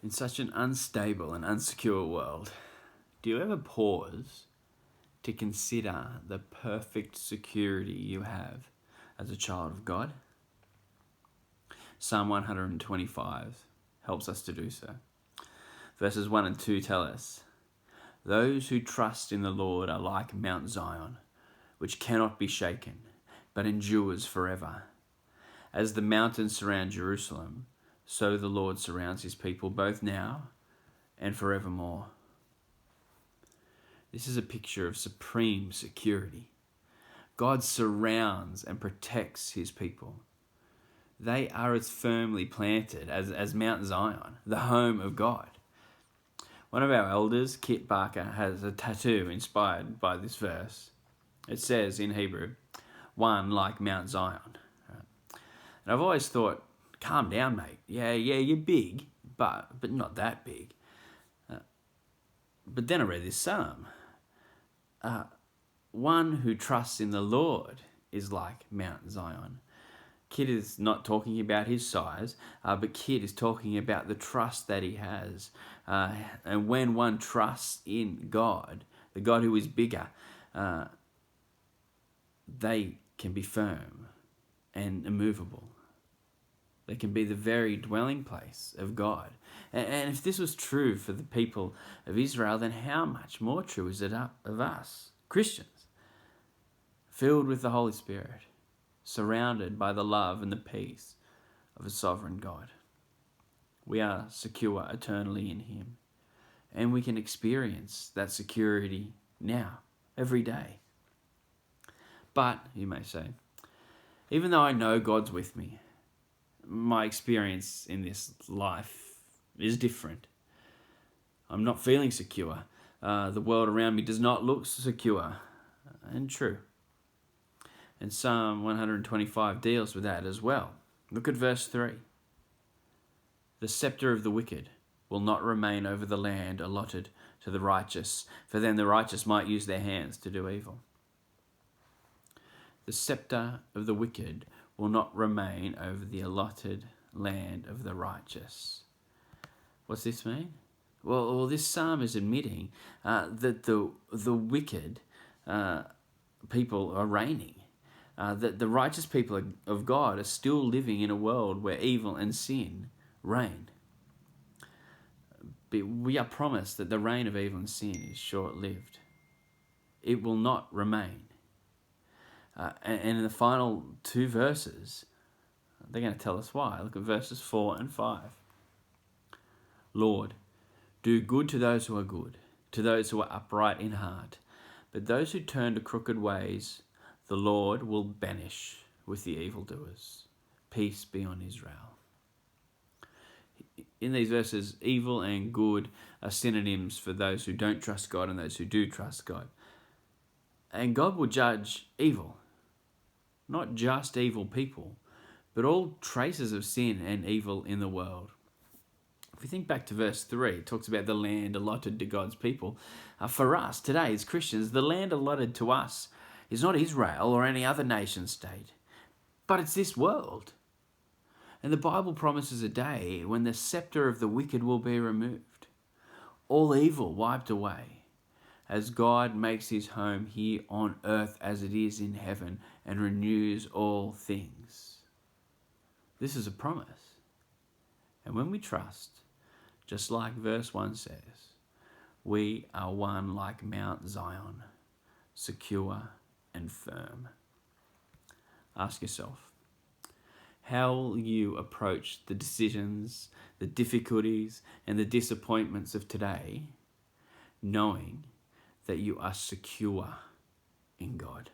In such an unstable and unsecure world, do you ever pause to consider the perfect security you have as a child of God? Psalm 125 helps us to do so. Verses 1 and 2 tell us, "Those who trust in the Lord are like Mount Zion, which cannot be shaken, but endures forever. As the mountains surround Jerusalem, so the Lord surrounds his people both now and forevermore." This is a picture of supreme security. God surrounds and protects his people. They are as firmly planted as Mount Zion, the home of God. One of our elders, Kit Barker, has a tattoo inspired by this verse. It says in Hebrew, "One like Mount Zion." And I've always thought, calm down, mate. Yeah, you're big, but not that big. But then I read this psalm. One who trusts in the Lord is like Mount Zion. Kit is not talking about his size, but Kit is talking about the trust that he has. And when one trusts in God, the God who is bigger, they can be firm and immovable. They can be the very dwelling place of God. And if this was true for the people of Israel, then how much more true is it of us, Christians, filled with the Holy Spirit, surrounded by the love and the peace of a sovereign God? We are secure eternally in him, and we can experience that security now, every day. But, you may say, even though I know God's with me, my experience in this life is different. I'm not feeling secure. The world around me does not look secure and true. And Psalm 125 deals with that as well. Look at verse 3. "The scepter of the wicked will not remain over the land allotted to the righteous, for then the righteous might use their hands to do evil." The scepter of the wicked will not remain over the allotted land of the righteous. What's this mean? Well, this psalm is admitting that the wicked people are reigning. That the righteous people of God are still living in a world where evil and sin reign. But we are promised that the reign of evil and sin is short-lived. It will not remain. And in the final two verses, they're going to tell us why. Look at verses 4 and 5. "Lord, do good to those who are good, to those who are upright in heart. But those who turn to crooked ways, the Lord will banish with the evildoers. Peace be on Israel." In these verses, evil and good are synonyms for those who don't trust God and those who do trust God. And God will judge evil. Not just evil people, but all traces of sin and evil in the world. If we think back to verse 3, it talks about the land allotted to God's people. For us today as Christians, the land allotted to us is not Israel or any other nation state, but it's this world. And the Bible promises a day when the scepter of the wicked will be removed, all evil wiped away, as God makes his home here on earth as it is in heaven and renews all things. This is a promise. And when we trust, just like verse 1 says, we are one like Mount Zion, secure and firm. Ask yourself, how will you approach the decisions, the difficulties, and the disappointments of today, knowing that you are secure in God?